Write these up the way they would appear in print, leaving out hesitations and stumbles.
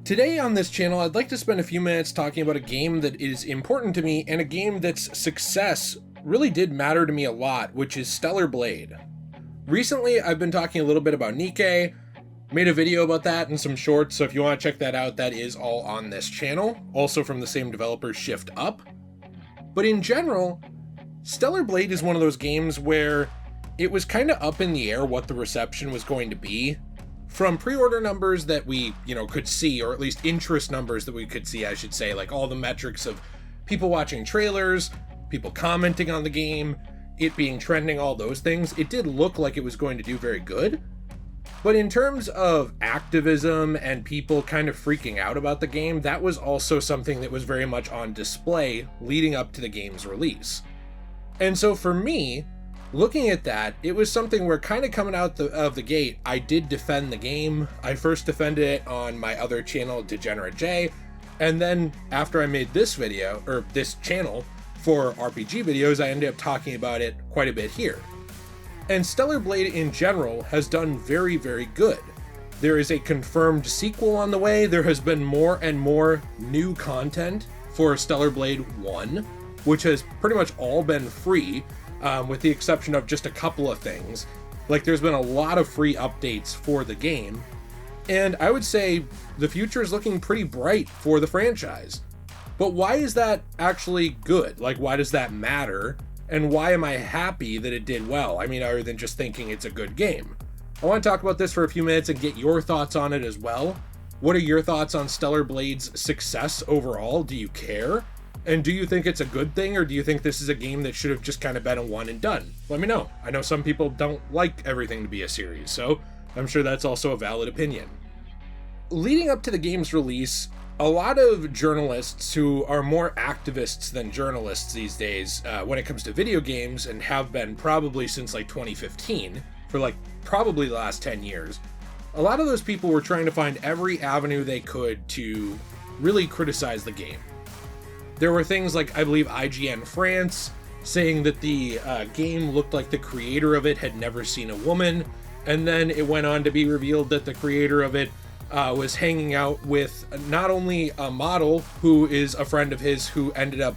Today on this channel, I'd like to spend a few minutes talking about a game that is important to me and a game that's success really did matter to me a lot, which is Stellar Blade. Recently, I've been talking a little bit about Nikke, made a video about that and some shorts, so if you want to check that out, that is all on this channel, also from the same developer, Shift Up. But in general, Stellar Blade is one of those games where it was kind of up in the air what the reception was going to be. From pre-order numbers that we, could see, or at least interest numbers that we could see, I should say, like all the metrics of people watching trailers, people commenting on the game, it being trending, all those things, it did look like it was going to do very good. But in terms of activism and people kind of freaking out about the game, that was also something that was very much on display leading up to the game's release. And so for me, looking at that, it was something where kind of coming out of the gate, I did defend the game. I first defended it on my other channel, Degenerate J, and then after I made this video, or this channel, for RPG videos, I ended up talking about it quite a bit here. And Stellar Blade in general has done very, very good. There is a confirmed sequel on the way. There has been more and more new content for Stellar Blade 1, which has pretty much all been free, with the exception of just a couple of things. Like, there's been a lot of free updates for the game, and I would say the future is looking pretty bright for the franchise. But why is that actually good? Like, why does that matter? And why am I happy that it did well? I mean, other than just thinking it's a good game. I want to talk about this for a few minutes and get your thoughts on it as well. What are your thoughts on Stellar Blade's success overall? Do you care? And do you think it's a good thing, or do you think this is a game that should have just kind of been a one and done? Let me know. I know some people don't like everything to be a series, so I'm sure that's also a valid opinion. Leading up to the game's release, a lot of journalists who are more activists than journalists these days when it comes to video games, and have been probably since like 2015, for like probably the last 10 years, a lot of those people were trying to find every avenue they could to really criticize the game. There were things like, I believe, IGN France saying that the game looked like the creator of it had never seen a woman, and then it went on to be revealed that the creator of it was hanging out with not only a model who is a friend of his who ended up,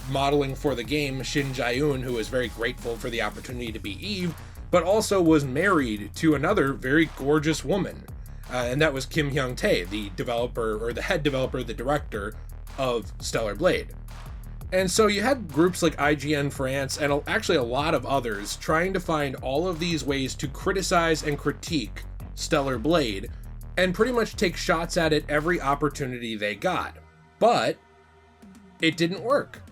modeling for the game, Shin Jae-eun, who was very grateful for the opportunity to be Eve, but also was married to another very gorgeous woman, and that was Kim Hyung-tae, the developer, or the head developer, the director of Stellar Blade. And so you had groups like IGN France and actually a lot of others trying to find all of these ways to criticize and critique Stellar Blade and pretty much take shots at it every opportunity they got. But it didn't work.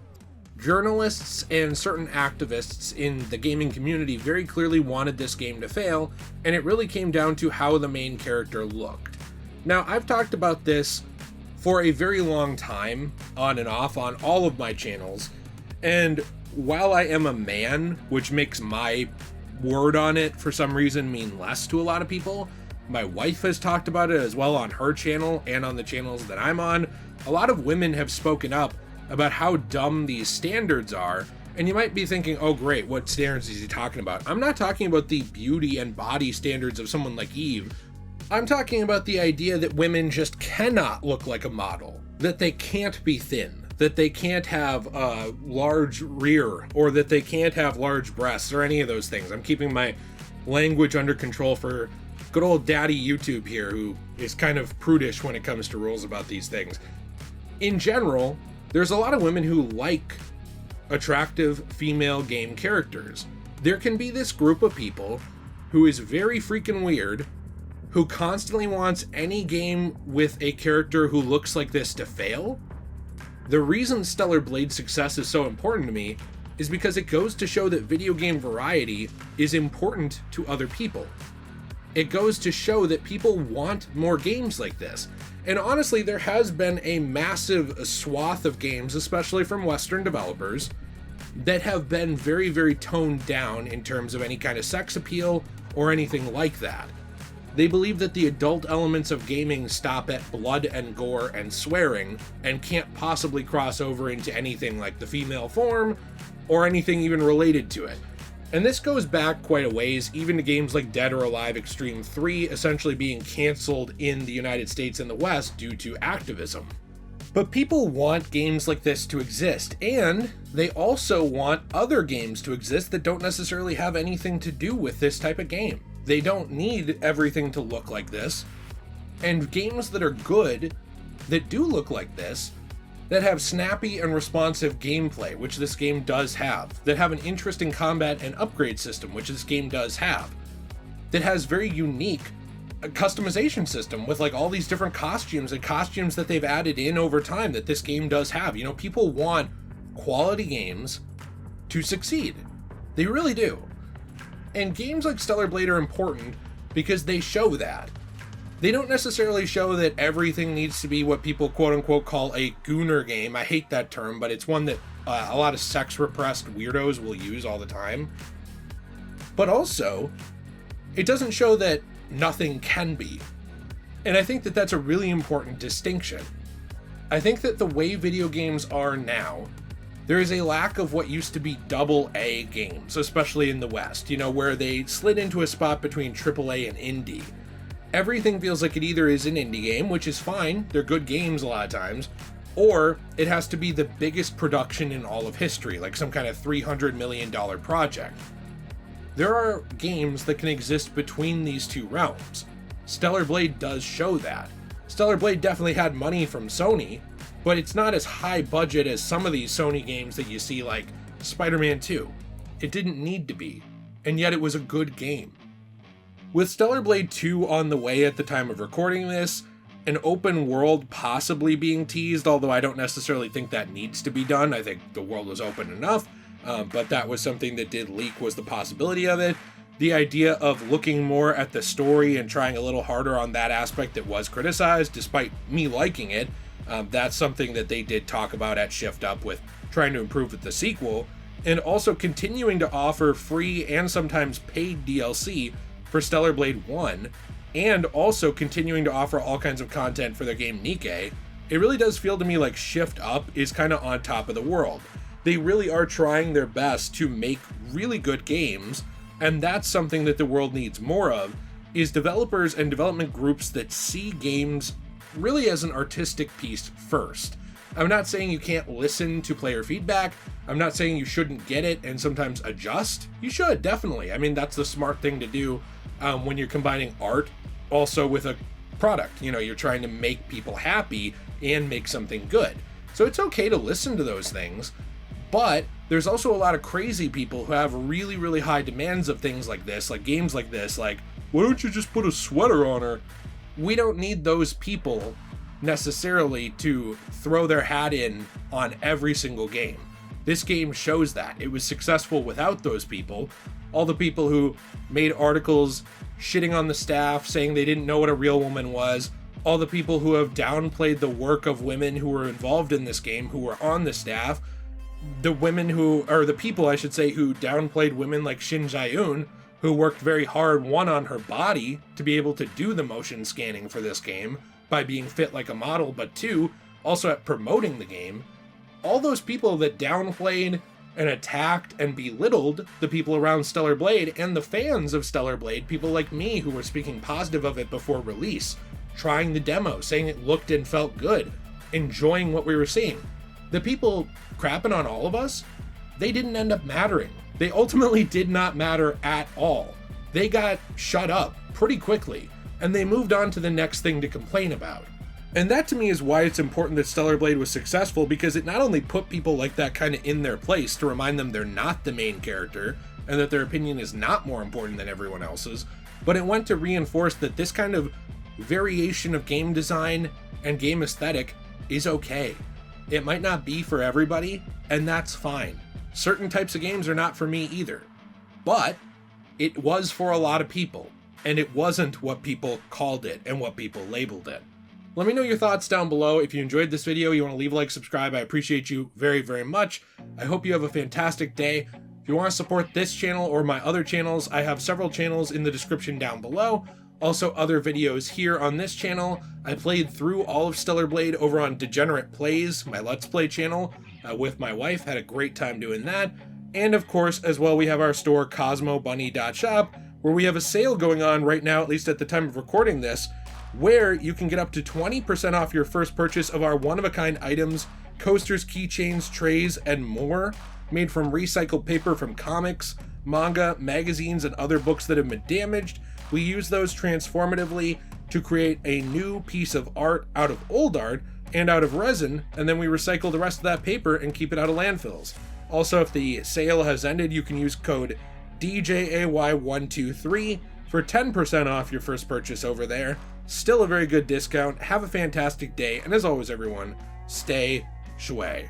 Journalists and certain activists in the gaming community very clearly wanted this game to fail, and it really came down to how the main character looked. Now, I've talked about this for a very long time, on and off, on all of my channels, and while I am a man, which makes my word on it for some reason mean less to a lot of people, my wife has talked about it as well on her channel and on the channels that I'm on. A lot of women have spoken up about how dumb these standards are, and you might be thinking, oh great, what standards is he talking about? I'm not talking about the beauty and body standards of someone like Eve. I'm talking about the idea that women just cannot look like a model, that they can't be thin, that they can't have a large rear, or that they can't have large breasts, or any of those things. I'm keeping my language under control for good old daddy YouTube here, who is kind of prudish when it comes to rules about these things. In general, there's a lot of women who like attractive female game characters. There can be this group of people who is very freaking weird, who constantly wants any game with a character who looks like this to fail. The reason Stellar Blade's success is so important to me is because it goes to show that video game variety is important to other people. It goes to show that people want more games like this. And honestly, there has been a massive swath of games, especially from Western developers, that have been very, very toned down in terms of any kind of sex appeal or anything like that. They believe that the adult elements of gaming stop at blood and gore and swearing, and can't possibly cross over into anything like the female form, or anything even related to it. And this goes back quite a ways, even to games like Dead or Alive Extreme 3 essentially being canceled in the United States and the West due to activism. But people want games like this to exist, and they also want other games to exist that don't necessarily have anything to do with this type of game. They don't need everything to look like this, and games that are good, that do look like this, that have snappy and responsive gameplay, which this game does have, that have an interesting combat and upgrade system, which this game does have, that has very unique customization system with like all these different costumes and costumes that they've added in over time that this game does have. You know, people want quality games to succeed. They really do. And games like Stellar Blade are important because they show that. They don't necessarily show that everything needs to be what people quote unquote call a gooner game. I hate that term, but it's one that a lot of sex repressed weirdos will use all the time. But also, it doesn't show that nothing can be. And I think that that's a really important distinction. I think that the way video games are now, there is a lack of what used to be AA games, especially in the West, you know, where they slid into a spot between AAA and indie. Everything feels like it either is an indie game, which is fine, they're good games a lot of times, or it has to be the biggest production in all of history, like some kind of $300 million project. There are games that can exist between these two realms. Stellar Blade does show that. Stellar Blade definitely had money from Sony, but it's not as high budget as some of these Sony games that you see like Spider-Man 2. It didn't need to be, and yet it was a good game. With Stellar Blade 2 on the way at the time of recording this, an open world possibly being teased, although I don't necessarily think that needs to be done. I think the world was open enough. But that was something that did leak, was the possibility of it. The idea of looking more at the story and trying a little harder on that aspect that was criticized, despite me liking it, that's something that they did talk about at Shift Up with trying to improve with the sequel, and also continuing to offer free and sometimes paid DLC for Stellar Blade 1, and also continuing to offer all kinds of content for their game Nikke. It really does feel to me like Shift Up is kind of on top of the world. They really are trying their best to make really good games, and that's something that the world needs more of, is developers and development groups that see games really as an artistic piece first. I'm not saying you can't listen to player feedback. I'm not saying you shouldn't get it and sometimes adjust. You should, definitely. I mean, that's the smart thing to do when you're combining art also with a product. You know, you're trying to make people happy and make something good. So it's okay to listen to those things. But there's also a lot of crazy people who have really, really high demands of things like this, like games like this, like, why don't you just put a sweater on her? We don't need those people necessarily to throw their hat in on every single game. This game shows that. It was successful without those people. All the people who made articles shitting on the staff, saying they didn't know what a real woman was, all the people who have downplayed the work of women who were involved in this game, who were on the staff, the women who, or the people I should say, who downplayed women like Shin Jae-eun, who worked very hard, one, on her body to be able to do the motion scanning for this game by being fit like a model, but two, also at promoting the game. All those people that downplayed and attacked and belittled the people around Stellar Blade and the fans of Stellar Blade, people like me who were speaking positive of it before release, trying the demo, saying it looked and felt good, enjoying what we were seeing. The people crapping on all of us, they didn't end up mattering. They ultimately did not matter at all. They got shut up pretty quickly, and they moved on to the next thing to complain about. And that to me is why it's important that Stellar Blade was successful, because it not only put people like that kind of in their place to remind them they're not the main character, and that their opinion is not more important than everyone else's, but it went to reinforce that this kind of variation of game design and game aesthetic is okay. It might not be for everybody, and that's fine. Certain types of games are not for me either. But it was for a lot of people, and it wasn't what people called it and what people labeled it. Let me know your thoughts down below. If you enjoyed this video, you want to leave a like, subscribe, I appreciate you very, very much. I hope you have a fantastic day. If you want to support this channel or my other channels, I have several channels in the description down below. Also other videos here on this channel. I played through all of Stellar Blade over on Degenerate Plays, my Let's Play channel, with my wife. Had a great time doing that. And of course, as well, we have our store cosmobunny.shop, where we have a sale going on right now, at least at the time of recording this, where you can get up to 20% off your first purchase of our one-of-a-kind items, coasters, keychains, trays, and more, made from recycled paper from comics, manga, magazines, and other books that have been damaged. We use those transformatively to create a new piece of art out of old art and out of resin, and then we recycle the rest of that paper and keep it out of landfills. Also, if the sale has ended, you can use code DJAY123 for 10% off your first purchase over there. Still a very good discount. Have a fantastic day, and as always, everyone, stay shui.